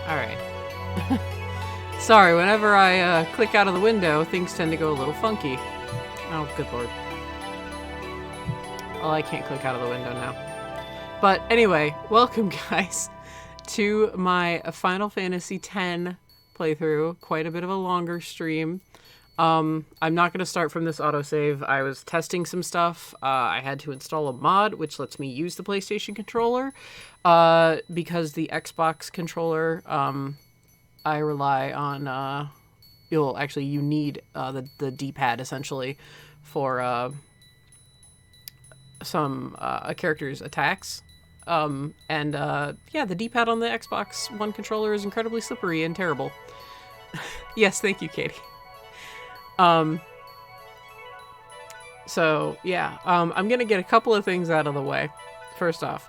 Alright. Sorry, whenever I click out of the window, things tend to go a little funky. Oh, good lord. Well, I can't click out of the window now. But anyway, welcome guys to my Final Fantasy X playthrough. Quite a bit of a longer stream. I'm not going to start from this autosave. I was testing some stuff. I had to install a mod which lets me use the PlayStation controller. Because the Xbox controller, I rely on, you need the D-pad essentially for a character's attacks. Yeah, the D-pad on the Xbox One controller is incredibly slippery and terrible. Yes, thank you, Katie. So, yeah, I'm gonna get a couple of things out of the way. First off,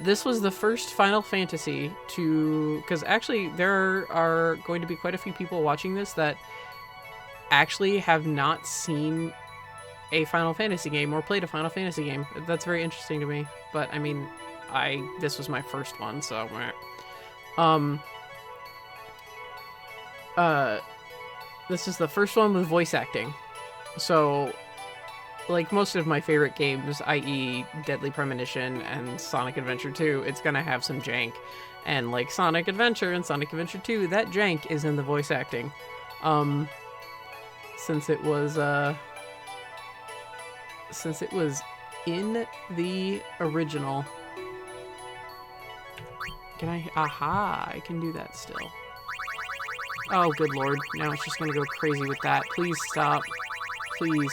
this was the first Final Fantasy to... Because actually, there are going to be quite a few people watching this that actually have not seen a Final Fantasy game or played a Final Fantasy game. That's very interesting to me. But, I mean, this was my first one, so... This is the first one with voice acting. So, like most of my favorite games, i.e. Deadly Premonition and Sonic Adventure 2, it's gonna have some jank. And like Sonic Adventure and Sonic Adventure 2, that jank is in the voice acting. Since it was in the original. Can I? Aha! I can do that still. Oh, good lord. Now it's just gonna go crazy with that. Please stop. Please.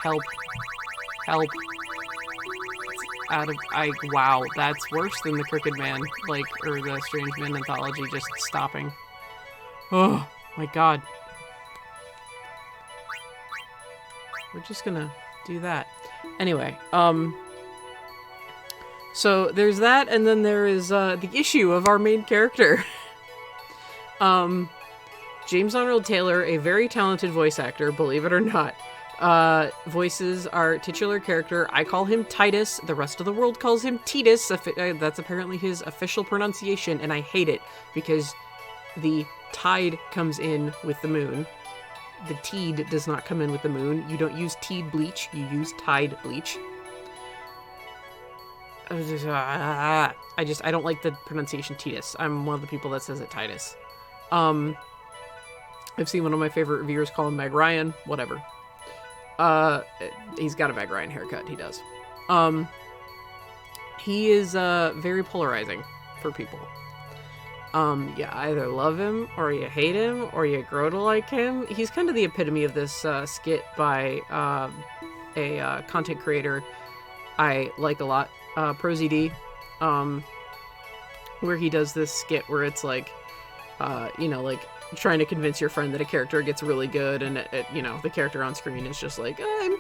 Help. Help. Wow, that's worse than the Crooked Man, or the Strange Man Anthology just stopping. Oh, my god. We're just gonna do that. Anyway, so there's that, and then there is, the issue of our main character. James Arnold Taylor, a very talented voice actor, believe it or not, voices our titular character. I call him Titus. The rest of the world calls him Titus. That's apparently his official pronunciation, and I hate it because the tide comes in with the moon. The teed does not come in with the moon. You don't use teed bleach, you use tide bleach. I don't like the pronunciation Titus. I'm one of the people that says it Titus. I've seen one of my favorite reviewers call him Meg Ryan. Whatever. He's got a Meg Ryan haircut. He does. He is, very polarizing for people. You either love him, or you hate him, or you grow to like him. He's kind of the epitome of this, skit by, a content creator I like a lot, ProZD, where he does this skit where it's like, trying to convince your friend that a character gets really good, and the character on screen is just like, I'm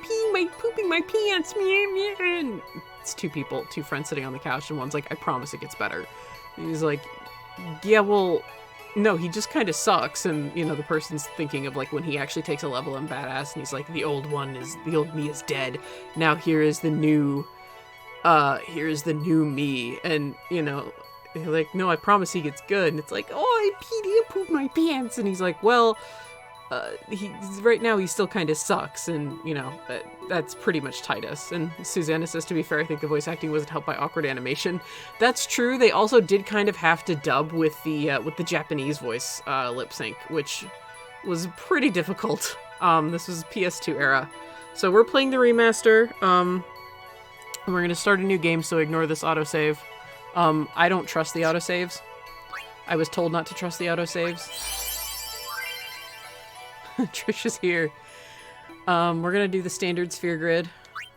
pooping my pants, and it's two friends sitting on the couch, and one's like, I promise it gets better. And he's like, yeah, well, no, he just kind of sucks, and the person's thinking of like when he actually takes a level in badass, and he's like, the old me is dead. Now here is the new me, and they're like, no, I promise he gets good. And it's like, oh, I pooped my pants. And he's like, well, right now he still kind of sucks. And, that's pretty much Titus. And Susanna says, to be fair, I think the voice acting wasn't helped by awkward animation. That's true. They also did kind of have to dub with the Japanese voice lip sync, which was pretty difficult. This was PS2 era. So we're playing the remaster. And we're going to start a new game, so ignore this autosave. I don't trust the autosaves. I was told not to trust the autosaves. Trisha's here. We're gonna do the standard sphere grid.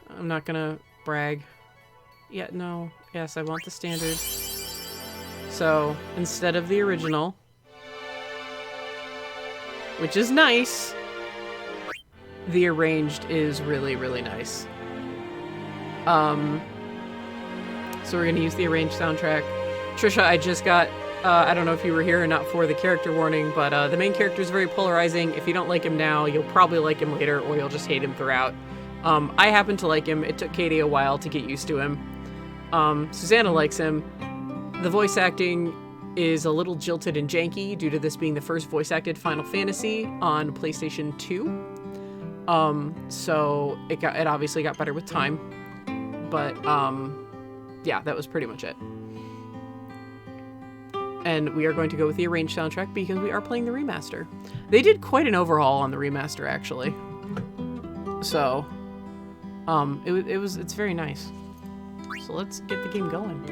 I'm not gonna brag. Yeah, no. Yes, I want the standard. So, instead of the original, which is nice, the arranged is really, really nice. So we're going to use the arranged soundtrack. Trisha, I just got, I don't know if you were here or not for the character warning, but the main character is very polarizing. If you don't like him now, you'll probably like him later, or you'll just hate him throughout. I happen to like him. It took Katie a while to get used to him. Susanna likes him. The voice acting is a little jilted and janky due to this being the first voice-acted Final Fantasy on PlayStation 2. So it obviously got better with time. But, yeah, that was pretty much it. And we are going to go with the arranged soundtrack because we are playing the remaster. They did quite an overhaul on the remaster, actually. So, it's very nice. So let's get the game going.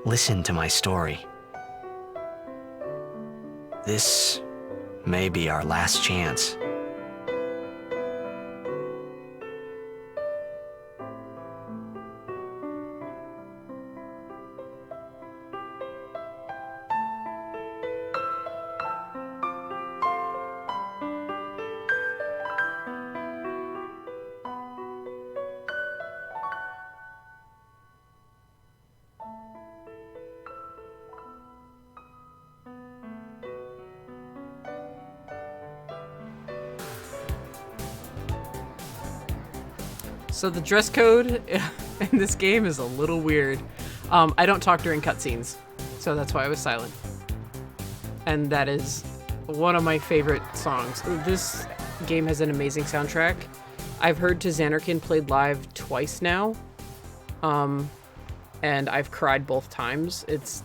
Listen to my story. This may be our last chance. So the dress code in this game is a little weird. I don't talk during cutscenes, so that's why I was silent. And that is one of my favorite songs. This game has an amazing soundtrack. I've heard To Xanarkand played live twice now, and I've cried both times. It's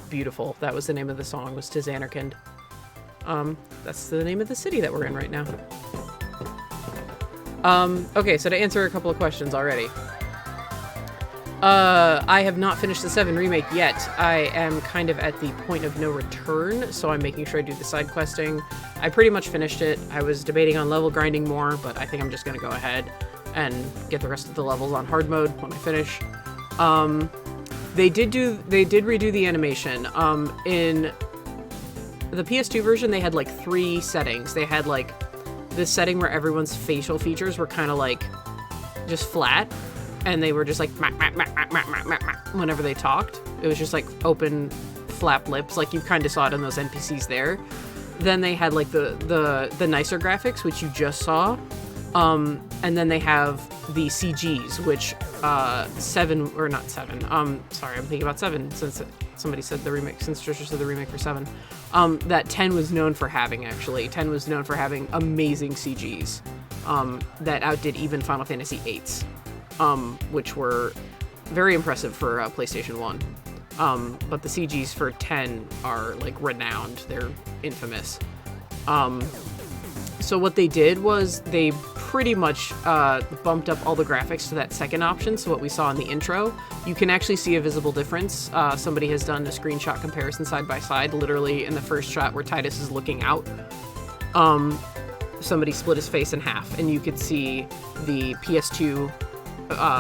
beautiful. That was the name of the song, was To Xanarkand. That's the name of the city that we're in right now. Okay, so to answer a couple of questions already. I have not finished the 7 remake yet. I am kind of at the point of no return, so I'm making sure I do the side questing. I pretty much finished it. I was debating on level grinding more, but I think I'm just gonna go ahead and get the rest of the levels on hard mode when I finish. They did redo the animation. In the PS2 version, they had like 3 settings. They had like this setting where everyone's facial features were kind of like just flat, and they were just like whenever they talked. It was just like open flap lips, like you kind of saw it in those NPCs there. Then they had like the nicer graphics, which you just saw, and then they have the CGs, which 7 or not 7. Sorry, I'm thinking about 7 since somebody said the remake, since Trisha said the remake for 7. That 10 was known for having, actually. 10 was known for having amazing CGs that outdid even Final Fantasy VIII's, which were very impressive for PlayStation 1. But the CGs for 10 are like renowned. They're infamous. So what they did was they pretty much bumped up all the graphics to that second option. So what we saw in the intro, you can actually see a visible difference. Somebody has done a screenshot comparison side by side, literally in the first shot where Tidus is looking out. somebody split his face in half, and you could see the PS2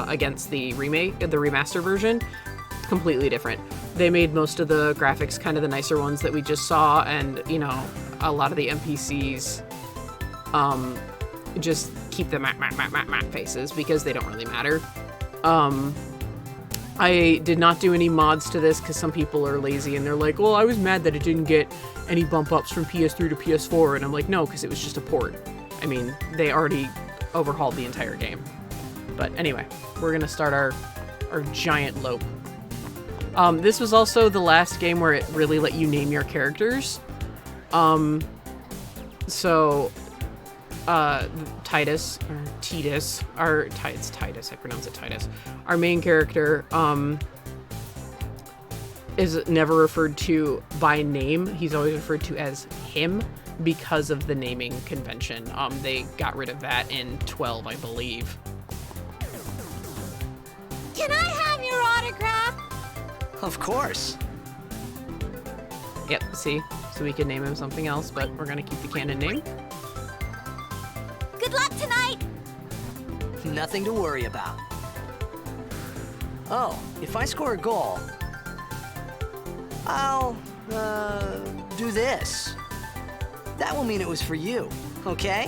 against the remaster version. Completely different. They made most of the graphics kind of the nicer ones that we just saw, and you know, a lot of the NPCs just keep the matte faces because they don't really matter. I did not do any mods to this because some people are lazy and they're like, well, I was mad that it didn't get any bump ups from PS3 to PS4, and I'm like, no, because it was just a port. I mean, they already overhauled the entire game. But anyway, we're gonna start our giant lope. This was also the last game where it really let you name your characters. Titus, or Titus, it's Titus, I pronounce it Titus. Our main character, is never referred to by name. He's always referred to as him because of the naming convention. They got rid of that in 12, I believe. Can I have your autograph? Of course. Yep, see? So we could name him something else, but we're gonna keep the canon name. Good luck tonight! Nothing to worry about. Oh, if I score a goal, I'll, do this. That will mean it was for you, okay?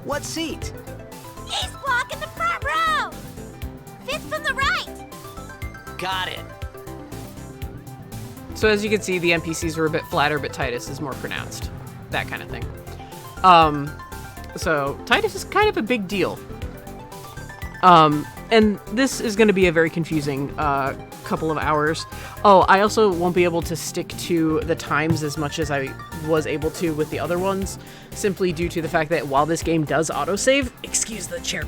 What seat? Ace block in the front row! Fifth from the right! Got it. So as you can see, the NPCs were a bit flatter, but Titus is more pronounced. That kind of thing. So Titus is kind of a big deal. And this is going to be a very confusing couple of hours. Oh, I also won't be able to stick to the times as much as I was able to with the other ones, simply due to the fact that while this game does autosave, excuse the chair.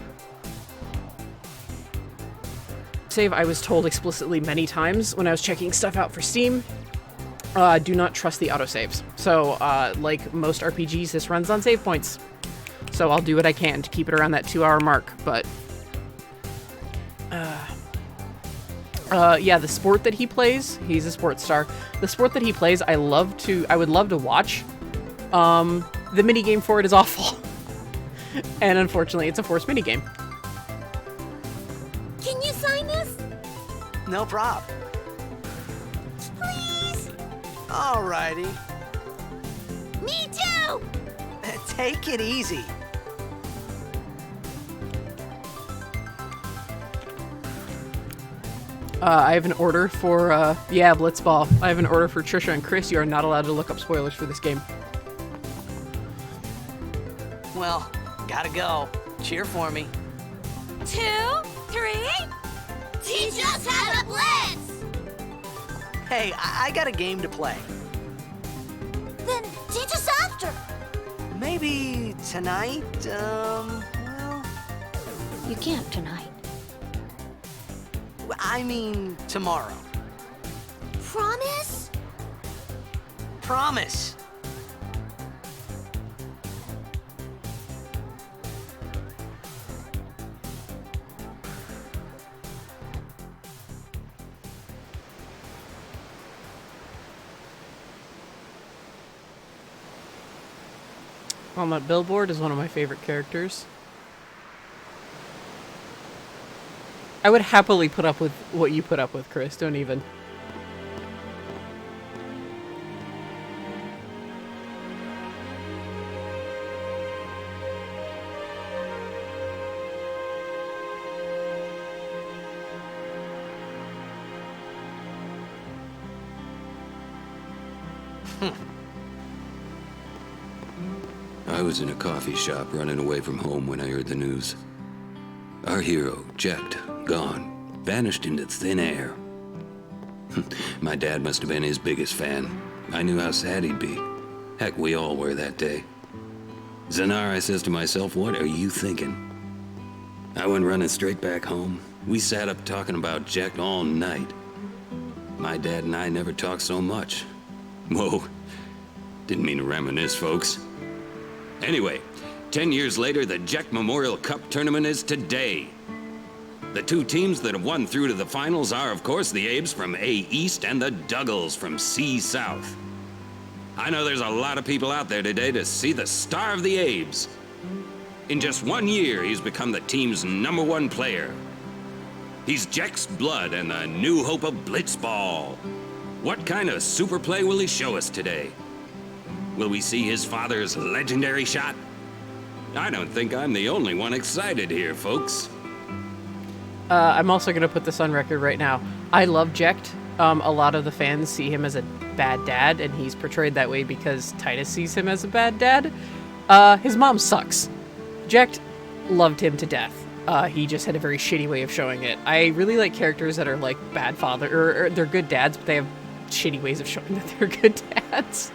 Save, I was told explicitly many times when I was checking stuff out for Steam, do not trust the autosaves. So, like most RPGs, this runs on save points. So I'll do what I can to keep it around that 2-hour mark, but... yeah, the sport that he plays, he's a sports star. The sport that he plays, I would love to watch. The minigame for it is awful. And unfortunately, it's a forced minigame. Can you sign this? No prob. Please? Alrighty. Me too! Take it easy. I have an order for, yeah, Blitzball. I have an order for Trisha and Chris. You are not allowed to look up spoilers for this game. Well, gotta go. Cheer for me. 2, 3. Teach us how to blitz! Hey, I got a game to play. Then teach us after. Maybe tonight, well... You can't tonight. I mean, tomorrow. Promise? Promise. On that billboard is one of my favorite characters. I would happily put up with what you put up with, Chris. Don't even. I was in a coffee shop running away from home when I heard the news. Our hero, Jet, gone, vanished into thin air. My dad must have been his biggest fan. I knew how sad he'd be. Heck, we all were that day. Zanar, I says to myself, what are you thinking? I went running straight back home. We sat up talking about Jack all night. My dad and I never talked so much. Whoa, didn't mean to reminisce, folks. Anyway, 10 years later, the Jack Memorial Cup tournament is today. The two teams that have won through to the finals are, of course, the Abes from A East and the Duggles from C South. I know there's a lot of people out there today to see the star of the Abes. In just 1 year, he's become the team's #1 player. He's Jack's blood and the new hope of Blitzball. What kind of super play will he show us today? Will we see his father's legendary shot? I don't think I'm the only one excited here, folks. I'm also going to put this on record right now. I love Jecht. A lot of the fans see him as a bad dad, and he's portrayed that way because Titus sees him as a bad dad. His mom sucks. Jecht loved him to death. He just had a very shitty way of showing it. I really like characters that are like bad father, or they're good dads, but they have shitty ways of showing that they're good dads.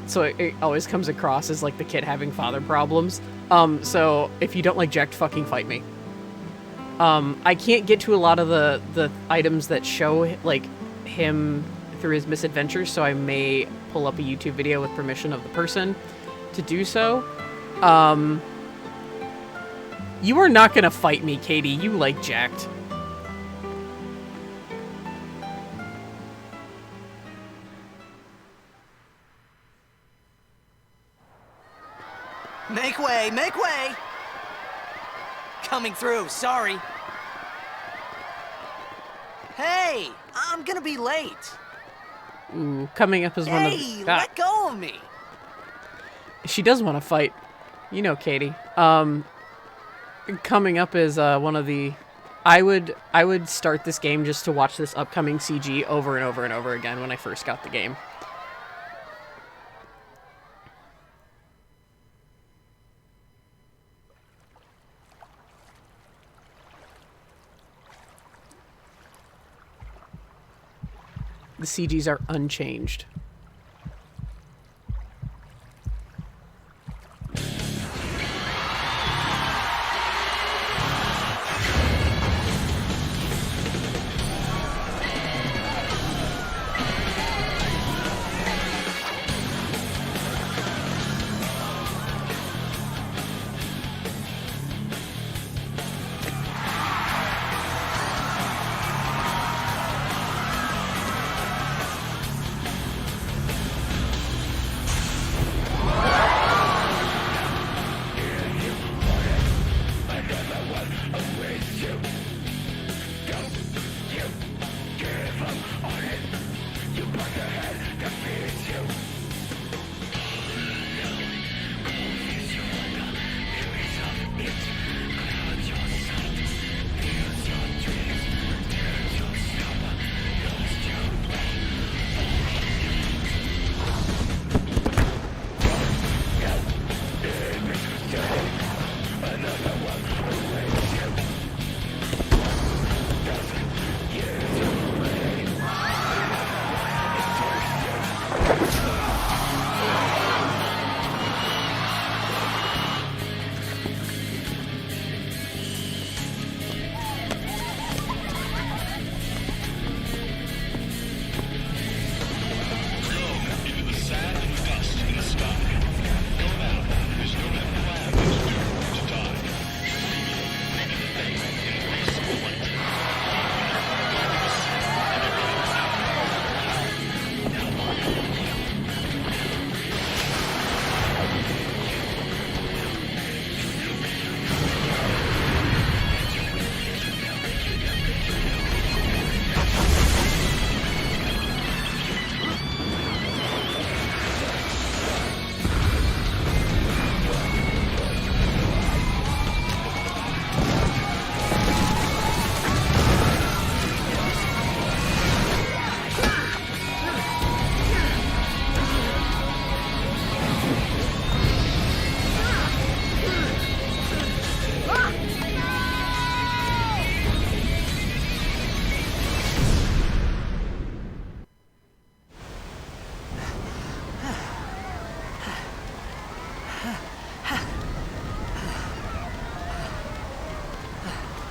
So it always comes across as like the kid having father problems. So if you don't like Jecht, fucking fight me. I can't get to a lot of the items that show like him through his misadventures, so I may pull up a YouTube video with permission of the person to do so. You are not gonna fight me, Katie. You like Jecht. Make way, make way! Coming through, sorry. Hey, I'm gonna be late. Ooh, coming up is one of Hey, the... let go of me. She does want to fight. You know, Katie. Coming up is one of the... I would start this game just to watch this upcoming CG over and over and over again when I first got the game. The CGs are unchanged.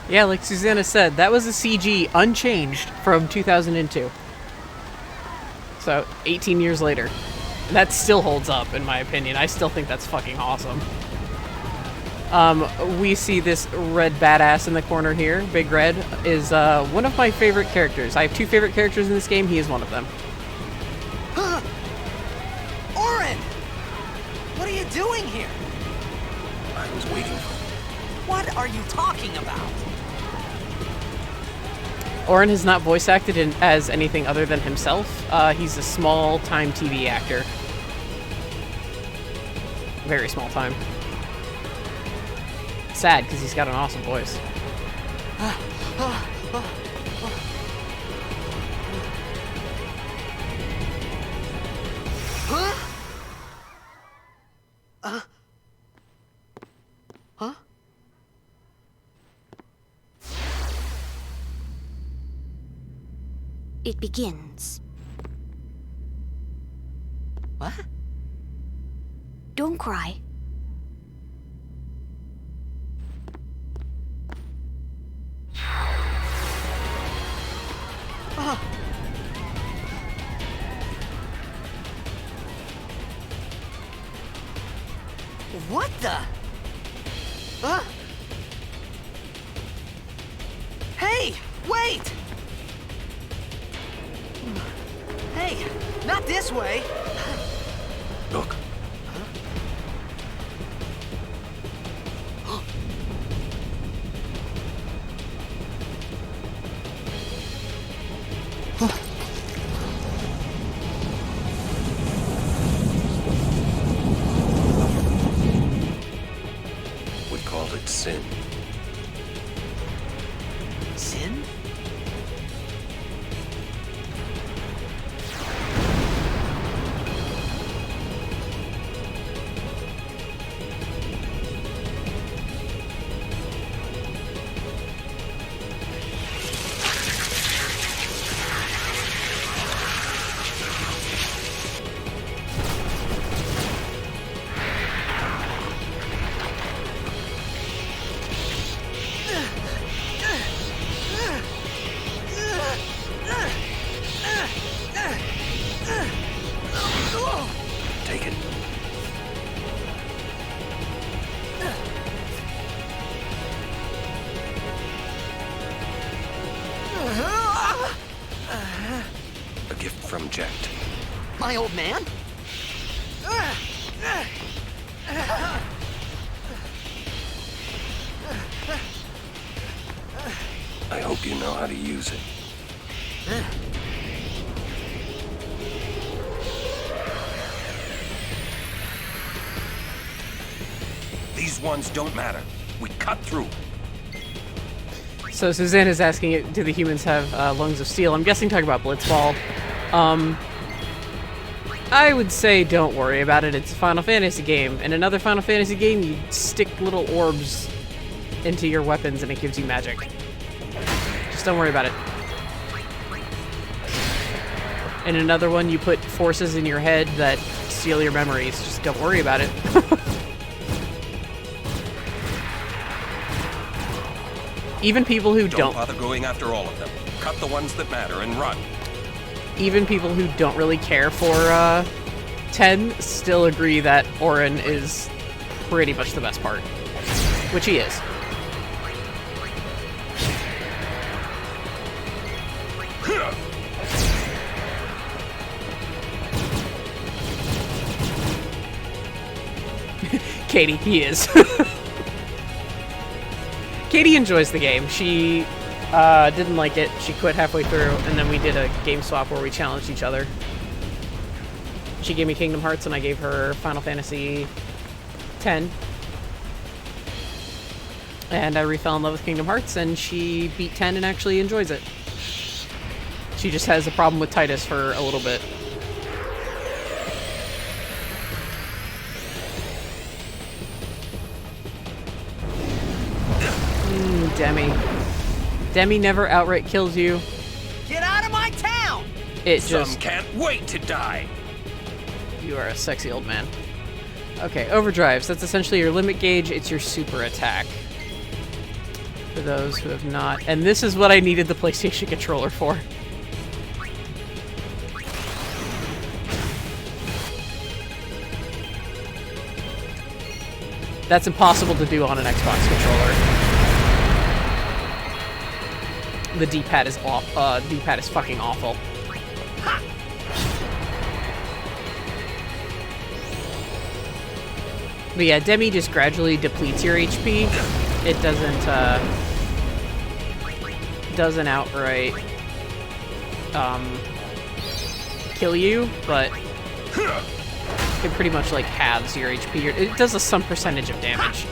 Yeah, like Susanna said, that was a CG unchanged from 2002. So, 18 years later. That still holds up, in my opinion. I still think that's fucking awesome. We see this red badass in the corner here. Big Red is one of my favorite characters. I have two favorite characters in this game. He is one of them. doing here? I was waiting for you. What are you talking about? Oren has not voice acted as anything other than himself. He's a small-time TV actor. Very small time. Sad, because he's got an awesome voice. It begins. What? Don't cry. What the? Hey, wait! Hey, not this way! Look. We called it sin. Sin? Take it. A gift from Jet. My old man? I hope you know how to use it. These ones don't matter. We cut through. So Suzanne is asking, do the humans have lungs of steel? I'm guessing talking about Blitzball. I would say don't worry about it. It's a Final Fantasy game. In another Final Fantasy game, you stick little orbs into your weapons and it gives you magic. Just don't worry about it. In another one, you put forces in your head that steal your memories. Just don't worry about it. Even people who Don't bother going after all of them. Cut the ones that matter and run. even people who don't really care for 10 still agree that Orin is pretty much the best part. Which he is. Katie, he is. Katie enjoys the game. She didn't like it. She quit halfway through, and then we did a game swap where we challenged each other. She gave me Kingdom Hearts, and I gave her Final Fantasy X. And I refell in love with Kingdom Hearts, and she beat 10 and actually enjoys it. She just has a problem with Titus for a little bit. Demi. Demi never outright kills you. Get out of my town! It Some just... can't wait to die. You are a sexy old man. Okay, overdrives. That's essentially your limit gauge. It's your super attack. For those who have not... And this is what I needed the PlayStation controller for. That's impossible to do on an Xbox controller. The D-pad is D-pad is fucking awful. But yeah, Demi just gradually depletes your HP. It doesn't outright kill you, but it pretty much like halves your HP. It does some percentage of damage.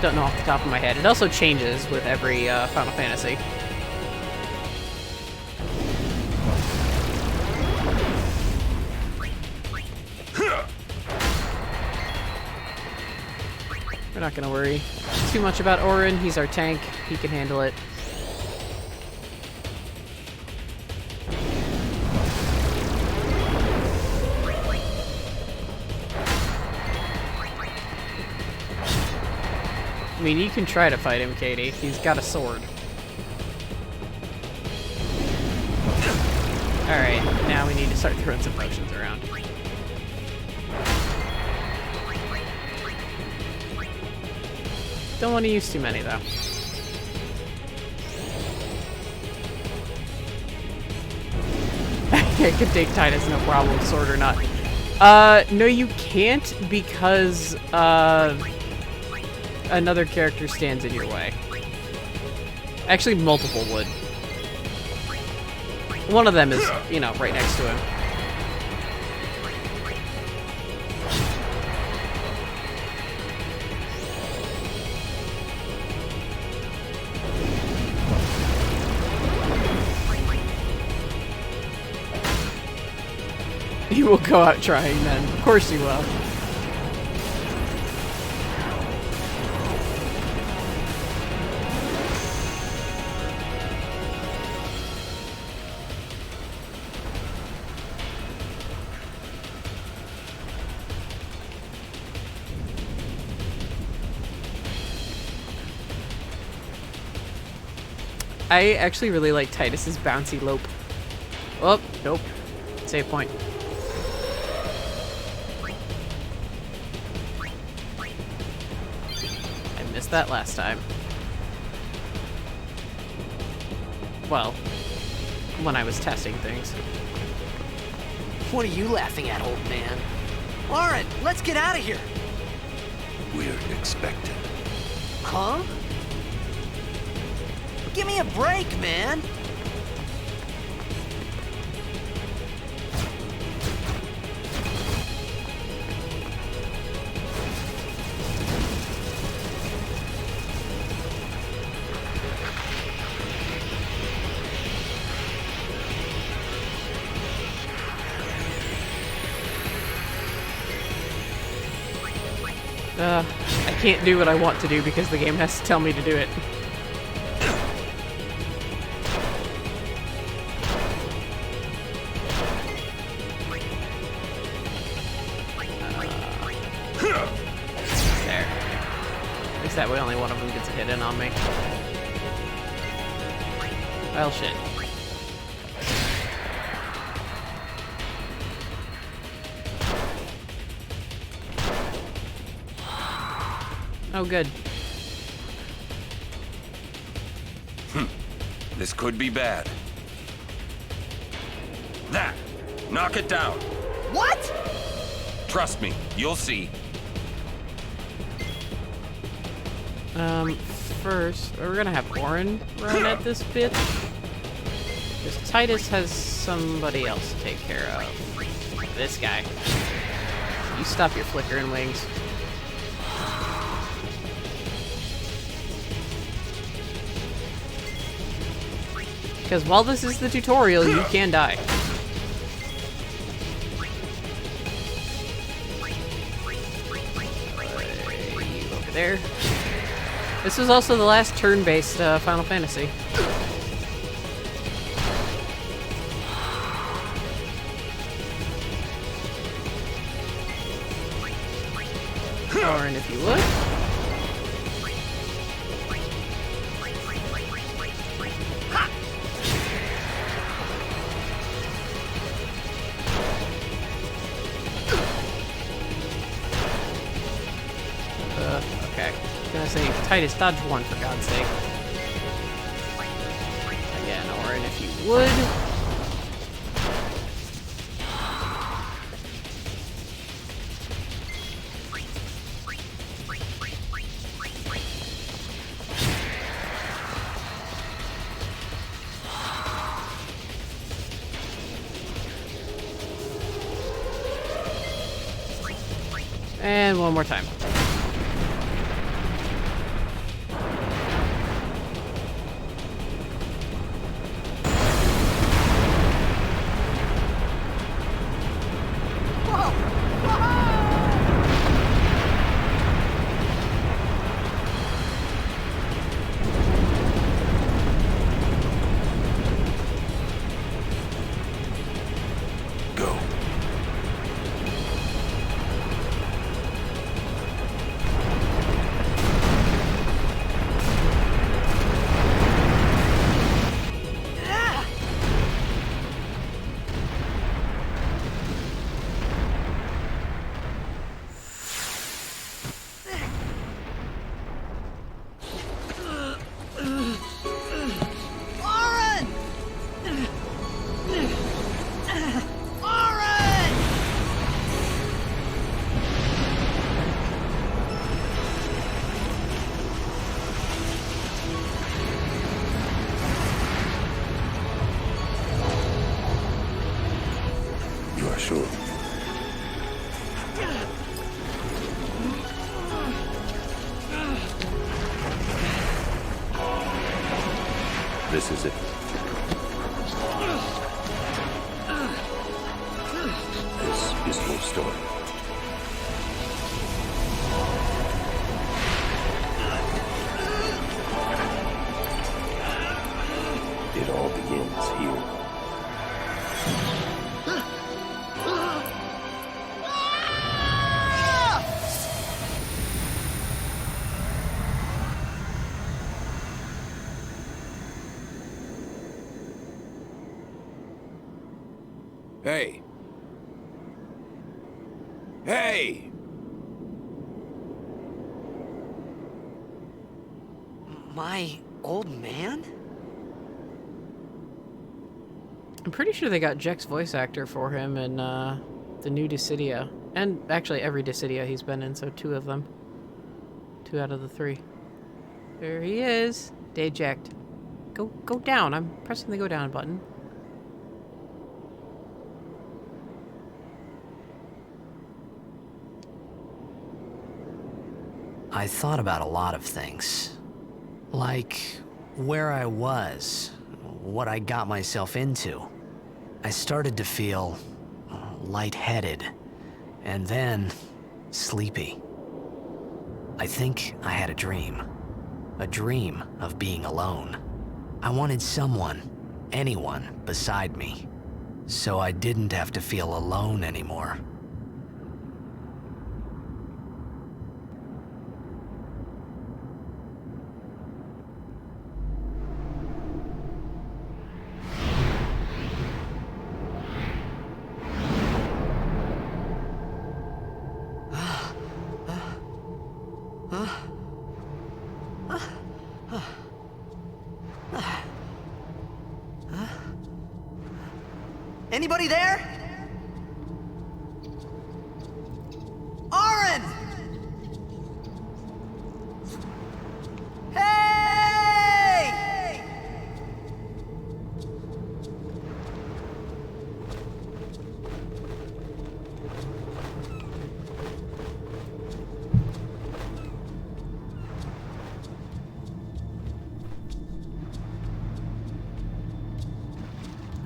Don't know off the top of my head. It also changes with every Final Fantasy. We're not gonna worry too much about Auron. He's our tank. He can handle it. I mean, you can try to fight him, Katie. He's got a sword. Alright, now we need to start throwing some potions around. Don't want to use too many, though. I could take Titus, no problem, sword or not. No, you can't, because, another character stands in your way. Actually, multiple would. One of them is, you know, right next to him. He will go out trying then. Of course he will. I actually really like Titus's bouncy lope. Oh, nope. Save point. I missed that last time. Well, when I was testing things. What are you laughing at, old man? Alright, let's get out of here. We're expected. Huh? Give me a break, man. I can't do what I want to do because the game has to tell me to do it. There. At least that way only one of them gets a hit in on me. Well, shit. Oh, good. This could be bad. That! Knock it down! What? Trust me, you'll see. First, we're gonna have Auron run at this bitch. Because Titus has somebody else to take care of. This guy. You stop your flickering wings. Because while this is the tutorial, you can die. You over there. This is also the last turn-based Final Fantasy. Auron, if you would. Okay. I'm gonna say Titus, dodge one for God's sake. Again, Auron, if you would. And one more time. Go. Oren! Oren! You are sure? This is it. This is your story. It all begins here. Hey! Hey! My old man? I'm pretty sure they got Jack's voice actor for him in the new Dissidia. And actually every Dissidia he's been in, so 2 of them. 2 out of the 3. There he is. Deject. Go down. I'm pressing the go down button. I thought about a lot of things. Like where I was, what I got myself into. I started to feel lightheaded, and then sleepy. I think I had a dream of being alone. I wanted someone, anyone beside me, so I didn't have to feel alone anymore. Anybody there? Oren! Hey!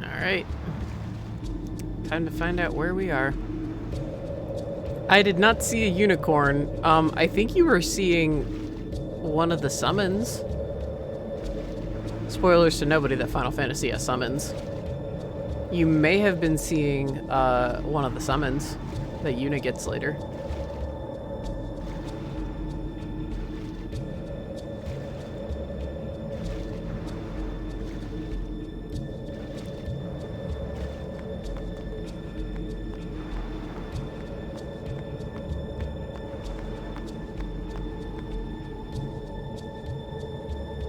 Alright. Time to find out where we are. I did not see a unicorn. I think you were seeing one of the summons. Spoilers to nobody that Final Fantasy has summons. You may have been seeing one of the summons that Yuna gets later.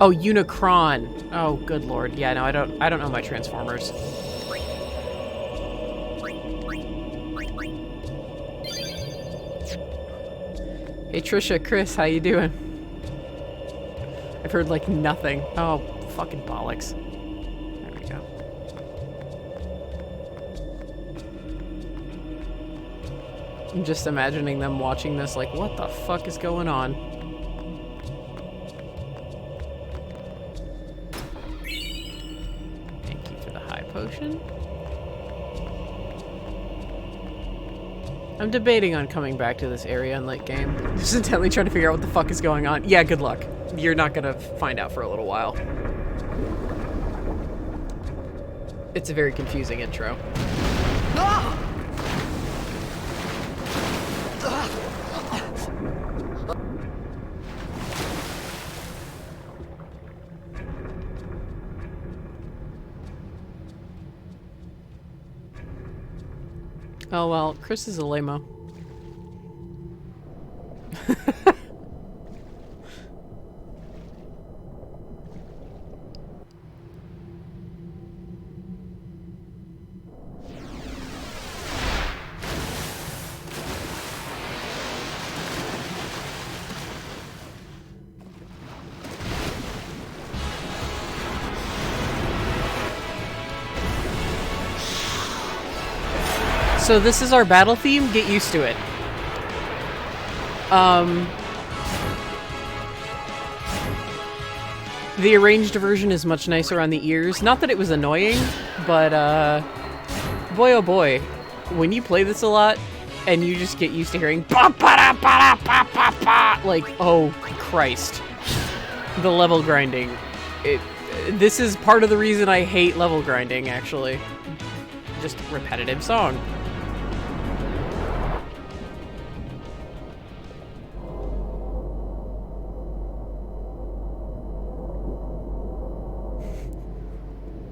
Oh, Unicron. Oh, good lord. Yeah, no, I don't know my Transformers. Hey Trisha, Chris, how you doing? I've heard like nothing. Oh, fucking bollocks. There we go. I'm just imagining them watching this like, what the fuck is going on? Thank you for the high potion. I'm debating on coming back to this area in late game. Just intently trying to figure out what the fuck is going on. Yeah, good luck. You're not gonna find out for a little while. It's a very confusing intro. Oh well, Chris is a lame-o. So this is our battle theme, get used to it. The arranged version is much nicer on the ears. Not that it was annoying, but boy oh boy, when you play this a lot and you just get used to hearing like, oh Christ, the level grinding. This is part of the reason I hate level grinding, actually. Just repetitive song.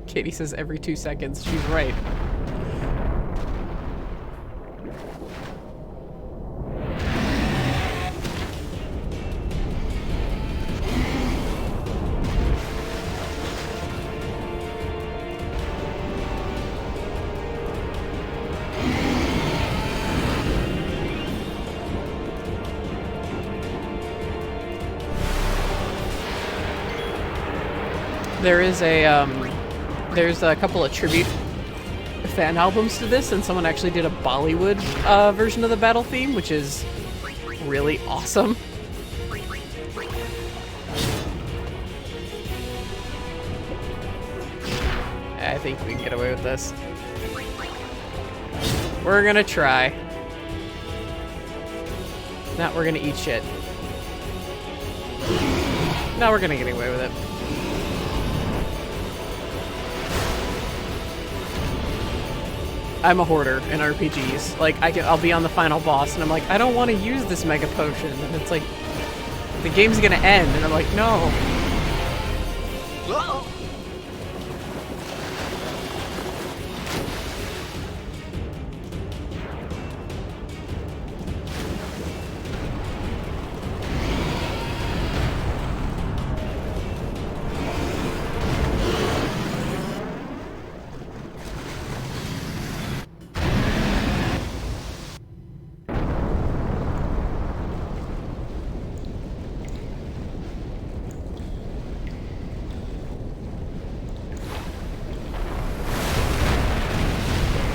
Katie says every 2 seconds. She's right. There's a couple of tribute fan albums to this, and someone actually did a Bollywood version of the battle theme, which is really awesome. I think we can get away with this. We're gonna try. Now we're gonna eat shit. Now we're gonna get away with it. I'm a hoarder in RPGs. Like, I'll be on the final boss, and I'm like, I don't want to use this mega potion. And it's like, the game's gonna end, and I'm like, no.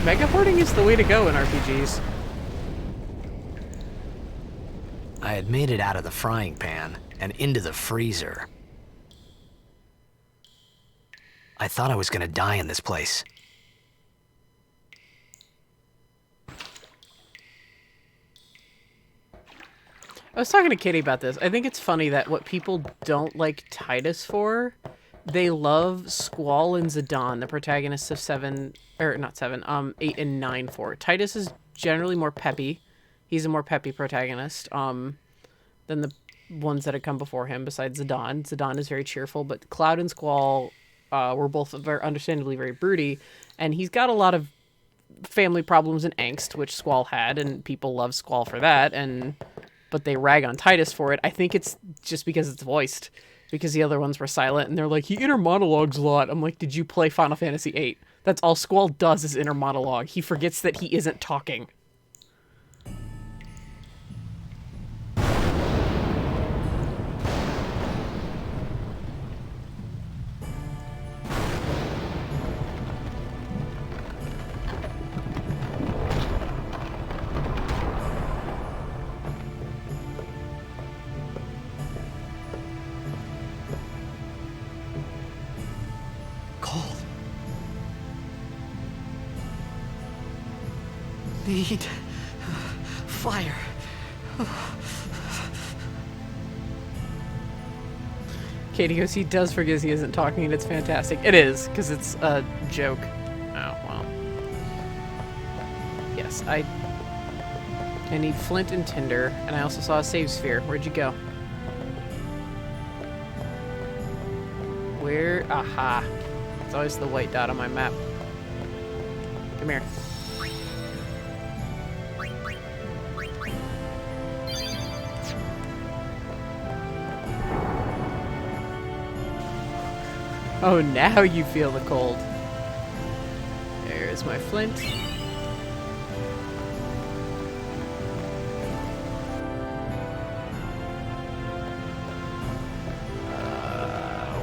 Mega hoarding is the way to go in RPGs. I had made it out of the frying pan and into the freezer. I thought I was gonna die in this place. I was talking to Kitty about this. I think it's funny that what people don't like Titus for, they love Squall and Zidane, the protagonists of 8 and 9 for. Titus is generally more peppy. He's a more peppy protagonist than the ones that had come before him, besides Zidane. Zidane is very cheerful, but Cloud and Squall were both very, understandably very broody, and he's got a lot of family problems and angst, which Squall had, and people love Squall for that, but they rag on Titus for it. I think it's just because it's voiced. Because the other ones were silent, and they're like, he inner monologues a lot. I'm like, did you play Final Fantasy VIII? That's all Squall does is inner monologue. He forgets that he isn't talking. need fire. Katie goes, he does forget he isn't talking, and it's fantastic. It is, because it's a joke. Oh, well. Yes, I need flint and tinder, and I also saw a save sphere. Where'd you go? Where? Aha. It's always the white dot on my map. Come here. Oh, now you feel the cold. There's my flint.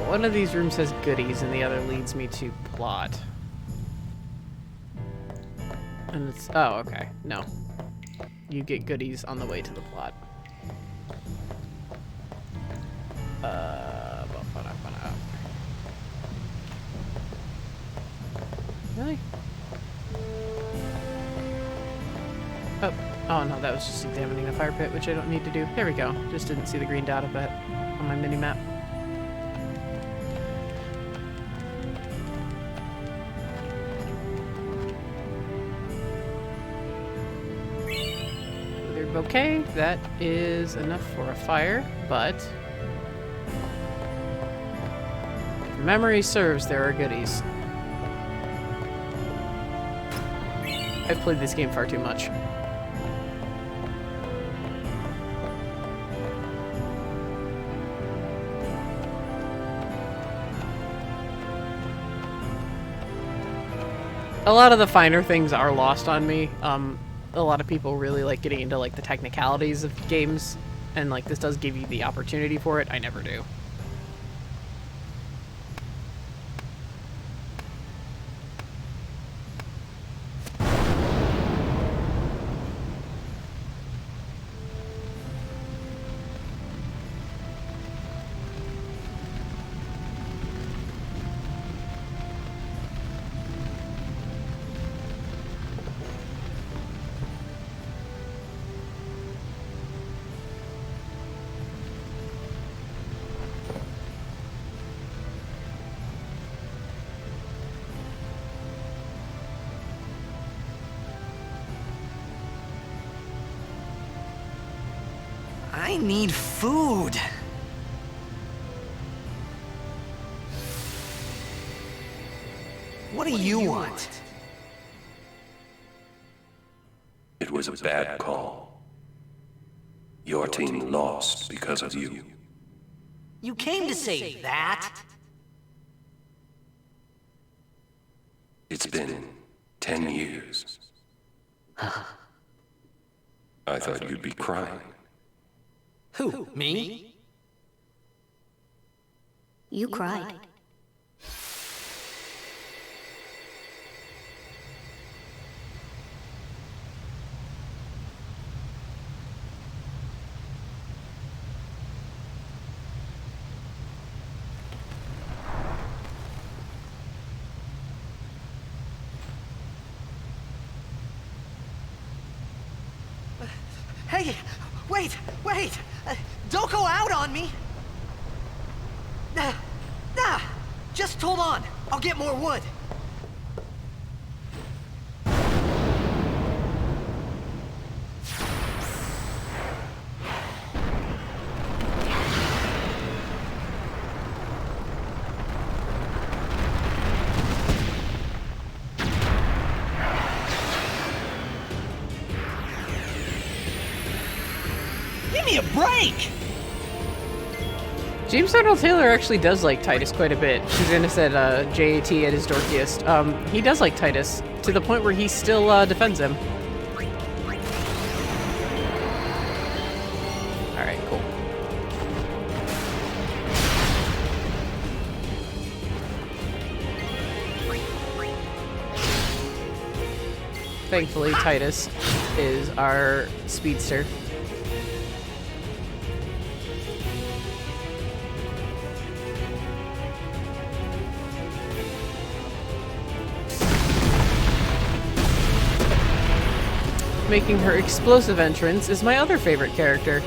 One of these rooms has goodies and the other leads me to plot. And it's... oh, okay. No. You get goodies on the way to the plot. Really? Oh. Oh, no, that was just examining the fire pit, which I don't need to do. There we go. Just didn't see the green dot of it on my mini-map. Okay, that is enough for a fire, but if memory serves, there are goodies. I've played this game far too much. A lot of the finer things are lost on me. A lot of people really like getting into like the technicalities of games, and like this does give you the opportunity for it. I never do. I need food. What do you want? It was a bad call. Your team lost because of you. You came to say that? It's been 10 years. I thought you'd be crying. Who, me? You cried. Hey, wait! Don't go out on me! Nah, just hold on. I'll get more wood. Give me a break! James Arnold Taylor actually does like Titus quite a bit. Susanna said JAT at his dorkiest. He does like Titus, to the point where he still defends him. Alright, cool. Thankfully, Titus is our speedster. making her explosive entrance, is my other favorite character.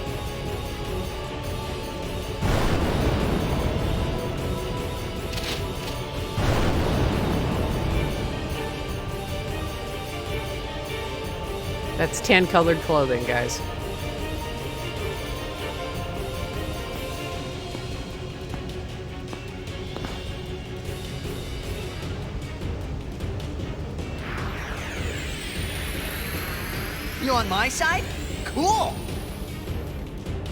That's tan-colored clothing, guys. You on my side? Cool!